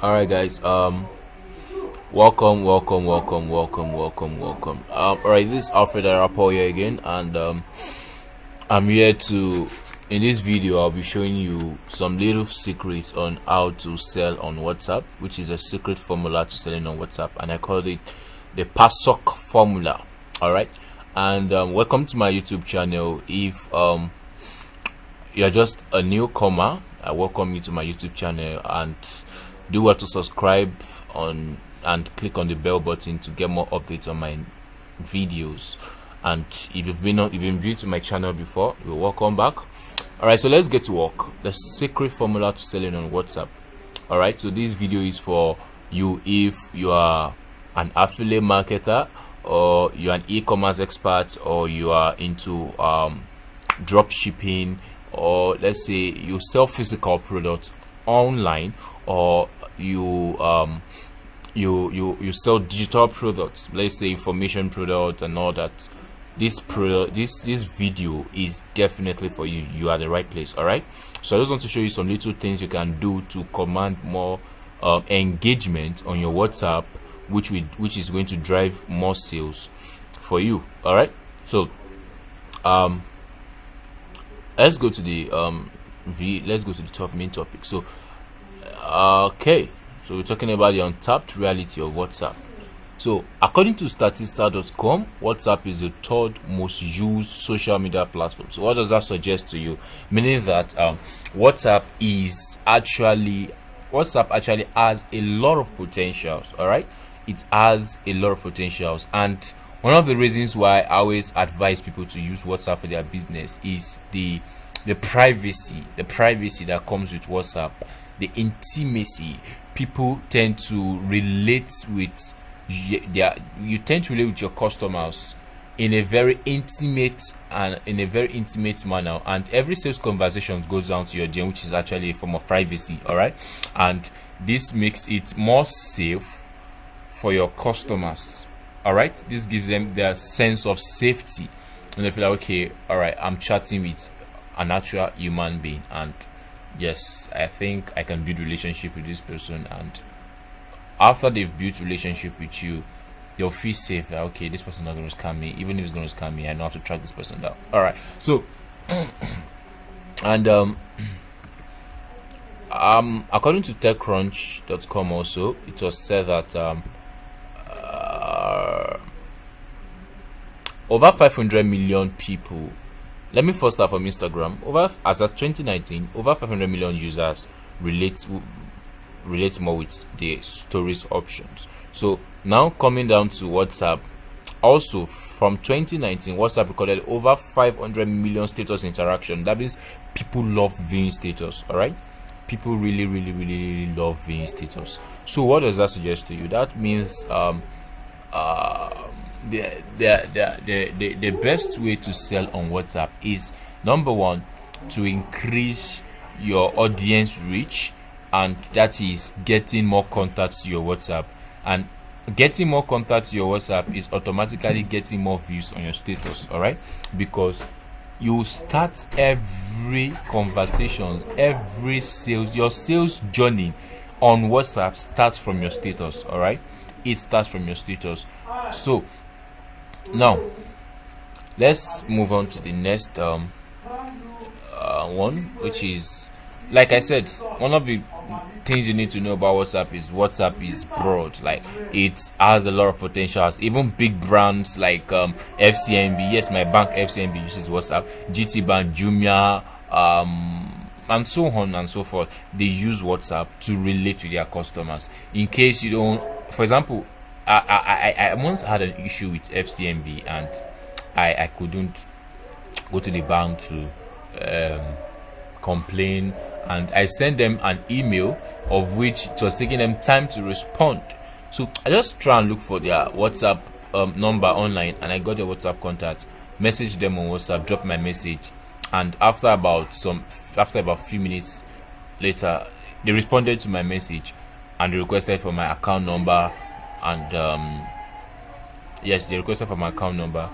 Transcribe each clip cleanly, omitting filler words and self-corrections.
All right, guys. Welcome. All right, this is Alfred Arapo here again, and I'm here to. In this video, I'll be showing you some little secrets on how to sell on WhatsApp, which is a secret formula to selling on WhatsApp, and I called it the PASOK formula. All right, and welcome to my YouTube channel. If you're just a newcomer, I welcome you to my YouTube channel, and do well to subscribe on and click on the bell button to get more updates on my videos. And if you've been viewed to my channel before, you're welcome back. All right, so let's get to work. The secret formula to selling on WhatsApp. All right, so this video is for you if you are an affiliate marketer, or you're an e-commerce expert, or you are into drop shipping, or let's say you sell physical products online, or you sell digital products, let's say information products and all that. This video is definitely for you. You are at the right place. All right, so I just want to show you some little things you can do to command more engagement on your WhatsApp, which is going to drive more sales for you. All right, so let's go to the top main topic. So okay, so we're talking about the untapped reality of WhatsApp. So according to statista.com, WhatsApp is the third most used social media platform. So what does that suggest to you? Meaning that WhatsApp actually has a lot of potentials. All right, it has a lot of potentials, and one of the reasons why I always advise people to use WhatsApp for their business is the privacy that comes with WhatsApp, the intimacy. People tend to relate with you tend to relate with your customers in a very intimate manner, and every sales conversation goes down to your DM, which is actually a form of privacy. All right, and this makes it more safe for your customers. All right, this gives them their sense of safety, and they feel like, okay, all right, I'm chatting with an actual human being, and yes, I think I can build relationship with this person. And after they've built relationship with you, they'll feel safe that, okay, this person's not going to scam me. Even if it's going to scam me, I know how to track this person down. All right, so and according to TechCrunch.com, also it was said that over 500 million people. Let me first start from Instagram. As of 2019, over 500 million users relate more with the stories options. So now coming down to WhatsApp, also from 2019, WhatsApp recorded over 500 million status interaction. That means people love viewing status. All right, people really love viewing status. So what does that suggest to you? That means the best way to sell on WhatsApp is, number one, to increase your audience reach, and that is getting more contacts to your WhatsApp. And getting more contacts to your WhatsApp is automatically getting more views on your status. All right, because you start every conversations, every your sales journey on WhatsApp starts from your status. All right, it starts from your status. So now let's move on to the next one, which is, like I said, one of the things you need to know about WhatsApp is broad. Like, it has a lot of potentials. Even big brands like FCMB, yes, my bank FCMB uses WhatsApp, GT Bank, Jumia, and so on and so forth. They use WhatsApp to relate to their customers. In case you don't, for example, I once had an issue with FCMB, and I couldn't go to the bank to complain, and I sent them an email of which it was taking them time to respond. So I just try and look for their WhatsApp number online, and I got their WhatsApp contact, messaged them on WhatsApp, dropped my message, and after about a few minutes later, they responded to my message, and they requested for my account number. And yes, they requested for my account number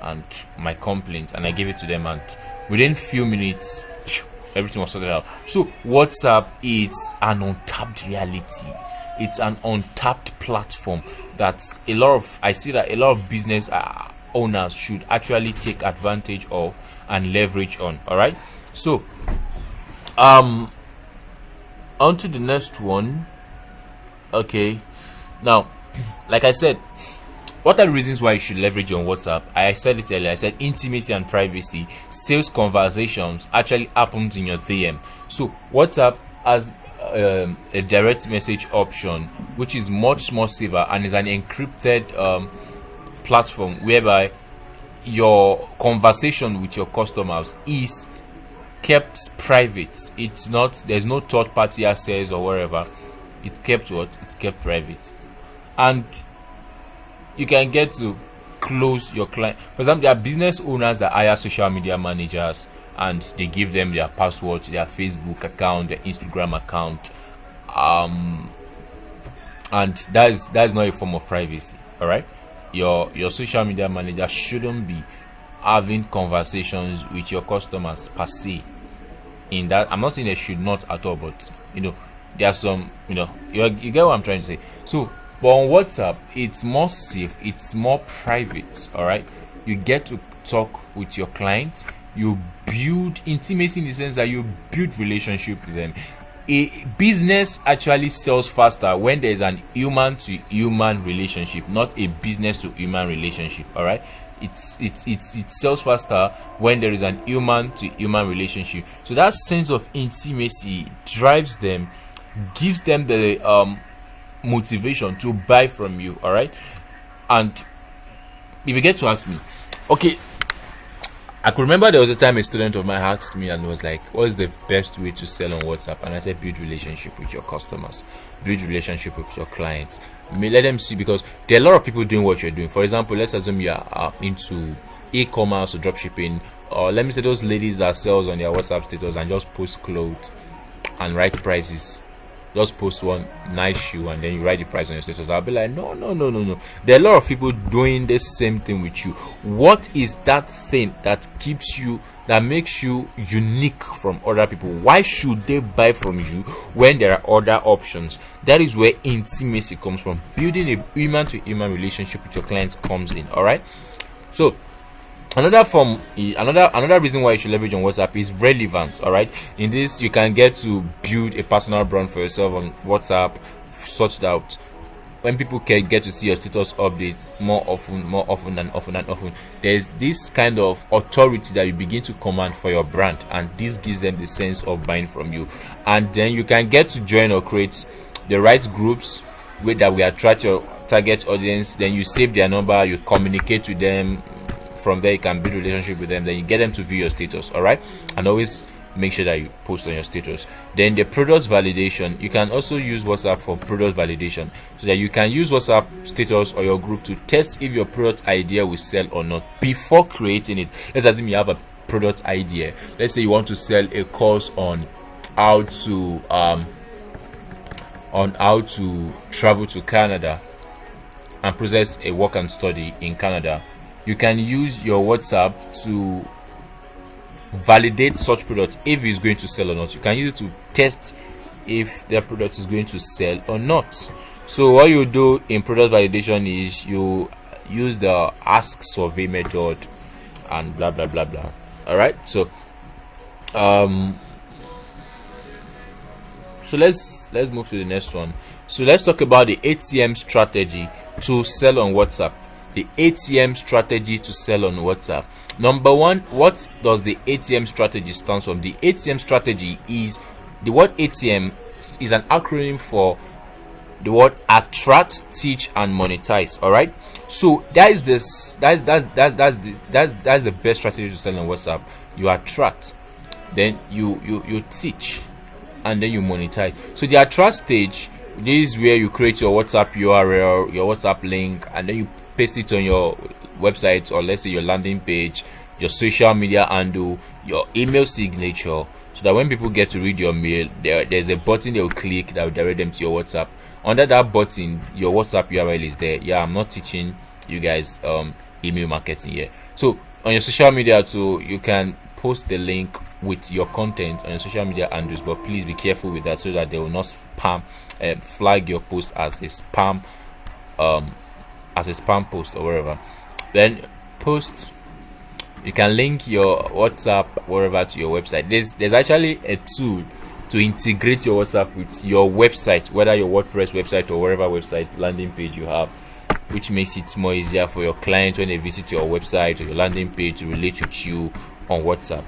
and my complaint, and I gave it to them, and within few minutes everything was sorted out. So WhatsApp is an untapped reality. It's an untapped platform that I see that a lot of business owners should actually take advantage of and leverage on. All right, so on to the next one. Okay, now, like I said, what are the reasons why you should leverage on WhatsApp? I said it earlier. I said intimacy and privacy. Sales conversations actually happens in your DM. So WhatsApp has a direct message option, which is much more safer and is an encrypted platform whereby your conversation with your customers is kept private. It's not, there's no third party access or whatever. It's kept private, and you can get to close your client. For example, there are business owners that hire social media managers and they give them their password to their Facebook account, their Instagram account, and that's not a form of privacy. All right, your social media manager shouldn't be having conversations with your customers per se. In that, I'm not saying they should not at all, but there are some, you get what I'm trying to say. So, but on WhatsApp, it's more safe, it's more private. All right, you get to talk with your clients, you build intimacy in the sense that you build relationship with them. A business actually sells faster when there is an human to human relationship, not a business to human relationship. All right, it sells faster when there is an human to human relationship. So that sense of intimacy drives them, gives them the motivation to buy from you. All right, and if you get to ask me, okay, I could remember there was a time a student of mine asked me and was like, what is the best way to sell on WhatsApp? And I said, build relationship with your customers, build relationship with your clients. Let them see, because there are a lot of people doing what you're doing. For example, let's assume you are into e-commerce or dropshipping, or let me say those ladies that sells on their WhatsApp status and just post clothes and write prices. Just post one nice shoe and then you write the price on your status. I'll be like, no. There are a lot of people doing the same thing with you. What is that thing that keeps you, that makes you unique from other people? Why should they buy from you when there are other options? That is where intimacy comes from. Building a human to human relationship with your clients comes in. All right, so another reason why you should leverage on WhatsApp is relevance. All right, in this you can get to build a personal brand for yourself on WhatsApp, such that when people can get to see your status updates more often, there's this kind of authority that you begin to command for your brand, and this gives them the sense of buying from you. And then you can get to join or create the right groups that will attract your target audience. Then you save their number, you communicate with them. From there you can build a relationship with them, then you get them to view your status. All right, and always make sure that you post on your status. Then the product validation, you can also use WhatsApp for product validation, so that you can use WhatsApp status or your group to test if your product idea will sell or not before creating it. Let's assume you have a product idea. Let's say you want to sell a course on how to travel to Canada and process a work and study in Canada. You can use your WhatsApp to validate such product if it's going to sell or not. You can use it to test if their product is going to sell or not. So what you do in product validation is you use the ask survey method and blah blah blah blah. All right, so let's move to the next one. So let's talk about the ATM strategy to sell on WhatsApp. The ATM strategy to sell on WhatsApp. Number one, what does the ATM strategy stand for? The ATM strategy is, the word ATM is an acronym for the word attract, teach, and monetize. All right, so that's the best strategy to sell on WhatsApp. You attract, then you teach, and then you monetize. So the attract stage, this is where you create your WhatsApp URL, your WhatsApp link, and then you paste it on your website, or let's say your landing page, your social media handle, your email signature, so that when people get to read your mail, there's a button they will click that will direct them to your WhatsApp. Under that button, your WhatsApp URL is there. Yeah, I'm not teaching you guys email marketing here. So on your social media too, you can post the link with your content on your social media handles, but please be careful with that so that they will not spam flag your post as a spam post or whatever. Then post, you can link your WhatsApp wherever to your website. There's actually a tool to integrate your WhatsApp with your website, whether your WordPress website or whatever website landing page you have, which makes it more easier for your client when they visit your website or your landing page to relate with you on WhatsApp.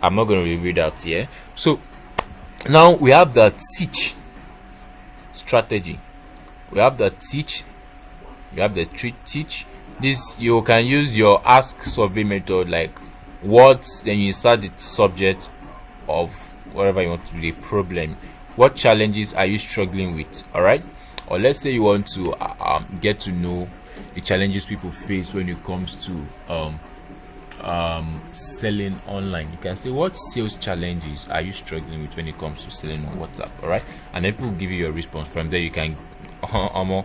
I'm not going to review that here. So now we have the teach strategy. We have the teach. We have the teach. This, you can use your ask survey method, like what, then you insert the subject of whatever you want to be the problem. What challenges are you struggling with? All right. Or let's say you want to get to know the challenges people face when it comes to selling online. You can say, what sales challenges are you struggling with when it comes to selling on WhatsApp? All right, and then people will give you your response. From there you can you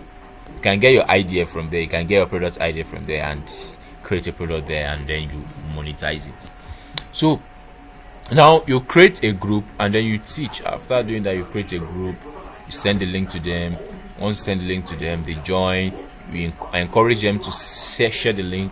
can get your idea from there. You can get your product idea from there and create a product there, and then you monetize it. So now you create a group and then you teach. After doing that, you create a group, you send the link to them. Once you send the link to them, they join. We encourage them to share the link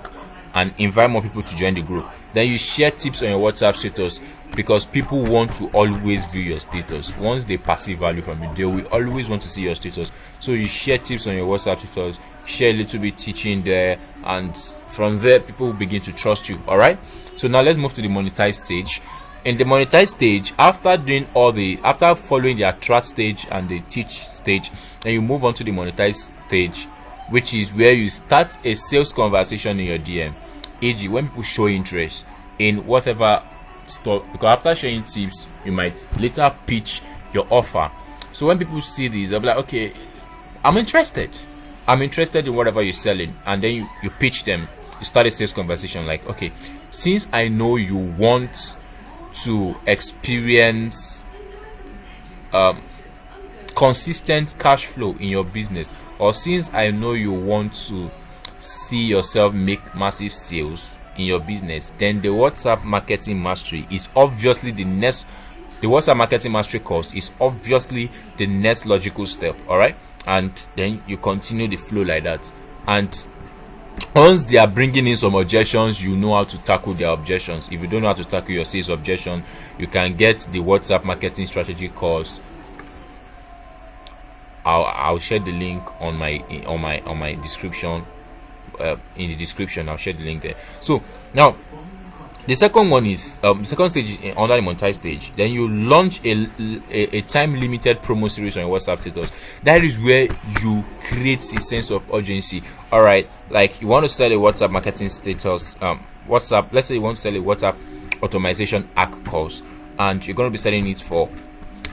and invite more people to join the group. Then you share tips on your WhatsApp status, because people want to always view your status. Once they perceive value from you, they will always want to see your status. So you share tips on your WhatsApp status, share a little bit teaching there, and from there people will begin to trust you. All right, so now let's move to the monetize stage. In the monetize stage, after following the attract stage and the teach stage, then you move on to the monetize stage, which is where you start a sales conversation in your DM. E.g., when people show interest in whatever store, because after sharing tips, you might later pitch your offer. So when people see this, they'll be like, okay, I'm interested in whatever you're selling. And then you pitch them. You start a sales conversation like, okay, since I know you want to experience consistent cash flow in your business, or since I know you want to see yourself make massive sales in your business, then the WhatsApp marketing mastery is obviously the WhatsApp marketing mastery course is obviously the next logical step. All right, and then you continue the flow like that. And once they are bringing in some objections, you know how to tackle their objections. If you don't know how to tackle your sales objection, you can get the WhatsApp marketing strategy course. I'll share the link on my description. In the description, I'll share the link there. So now the second one is the second stage is under the monetize stage. Then you launch a time limited promo series on your WhatsApp status. That is where you create a sense of urgency. All right, like you want to sell a WhatsApp marketing status, let's say you want to sell a WhatsApp automation hack course, and you're going to be selling it for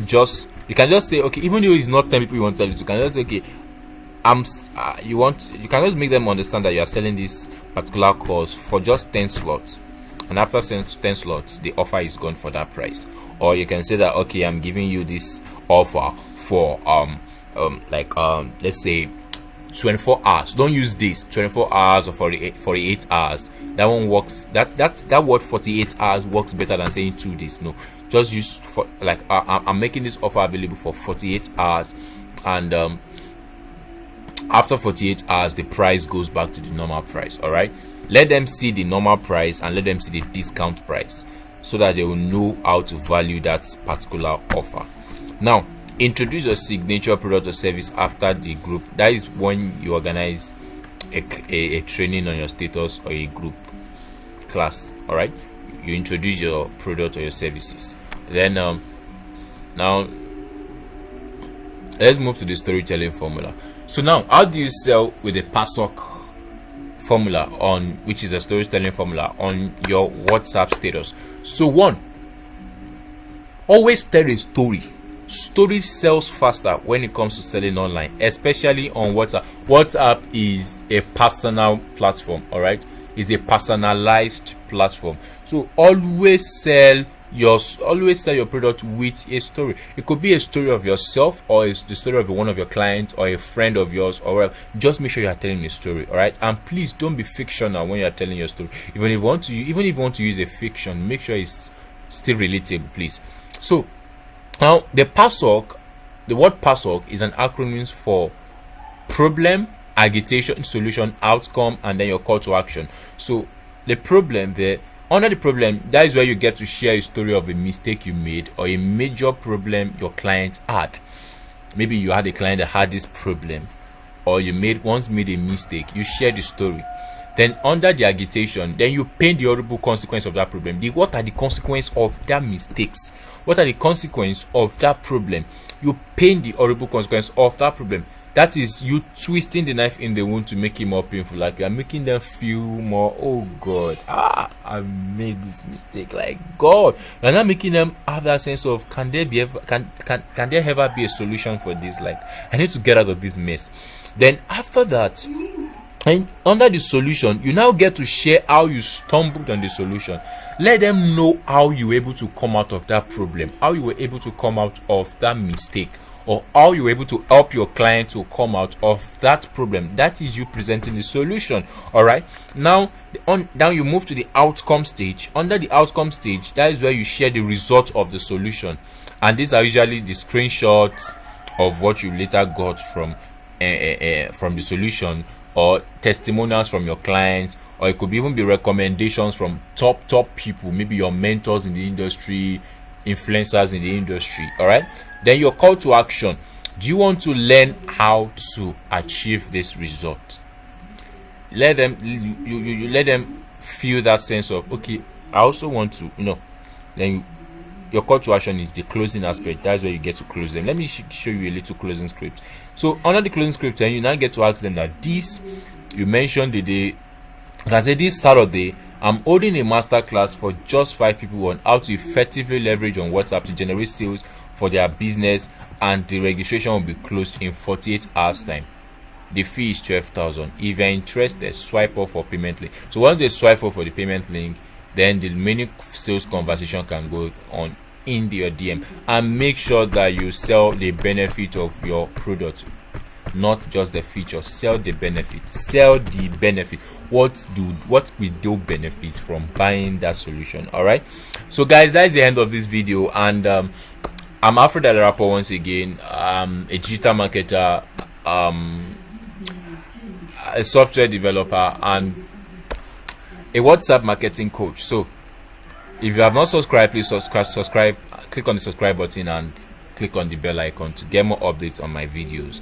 you can just say, okay, even though it's not 10 people you want to sell it to, you can just say, okay, you can just make them understand that you are selling this particular course for just 10 slots, and after 10 slots the offer is gone for that price. Or you can say that, okay, I'm giving you this offer for let's say 24 hours. Don't use this 24 hours or 48 hours. That one works. That word 48 hours works better than saying 2 days. No, just use for like I'm making this offer available for 48 hours, and after 48 hours the price goes back to the normal price. All right, let them see the normal price and let them see the discount price, so that they will know how to value that particular offer. Now introduce your signature product or service after the group. That is when you organize a training on your status or a group class. All right, you introduce your product or your services. Then now let's move to the storytelling formula. So now, how do you sell with the PASOK formula, on which is a storytelling formula on your WhatsApp status? So one, always tell a story. Story sells faster when it comes to selling online, especially on WhatsApp. WhatsApp is a personal platform. All right, it's a personalized platform. So always sell your product with a story. It could be a story of yourself, or it's the story of one of your clients or a friend of yours, or whatever. Just make sure you are telling a story. All right, and please don't be fictional when you are telling your story. Even if you want to use a fiction, make sure it's still relatable, please. So now the PASOK, the word PASOK is an acronym for problem, agitation, solution, outcome, and then your call to action. So the problem there, under the problem, that is where you get to share a story of a mistake you made or a major problem your client had. Maybe you had a client that had this problem, or you once made a mistake. You share the story. Then under the agitation, then you paint the horrible consequence of that problem. What are the consequences of that mistakes? What are the consequences of that problem? You paint the horrible consequence of that problem. That is you twisting the knife in the wound to make it more painful. Like you are making them feel more, oh God, I made this mistake. Like God, you're not making them have that sense of can there ever be a solution for this? Like I need to get out of this mess. Then after that, and under the solution, you now get to share how you stumbled on the solution. Let them know how you were able to come out of that problem, how you were able to come out of that mistake, or how you were able to help your client to come out of that problem. That is you presenting the solution. All right. Now you move to the outcome stage. Under the outcome stage, that is where you share the result of the solution, and these are usually the screenshots of what you later got from the solution, or testimonials from your clients, or it could even be recommendations from top people, maybe your mentors in the industry, influencers in the industry. All right. Then your call to action. Do you want to learn how to achieve this result? Let them you let them feel that sense of, okay, I also want to, then your call to action is the closing aspect. That's where you get to close them. Let me show you a little closing script. So under the closing script, then you now get to ask them that this, you mentioned the day, like I said, this Saturday I'm holding a masterclass for just 5 people on how to effectively leverage on WhatsApp to generate sales for their business, and the registration will be closed in 48 hours time. The fee is 12,000. If you're interested, swipe up for payment link. So once they swipe up for the payment link, then the mini sales conversation can go on in your DM, and make sure that you sell the benefit of your product, not just the feature. Sell the benefit. Sell the benefit. What will they benefit from buying that solution? All right. So guys, that is the end of this video, and I'm Alfred Adarapo once again. A digital marketer, a software developer, and a WhatsApp marketing coach. So if you have not subscribed, please subscribe, click on the subscribe button and click on the bell icon to get more updates on my videos.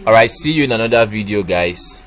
All right, see you in another video, guys.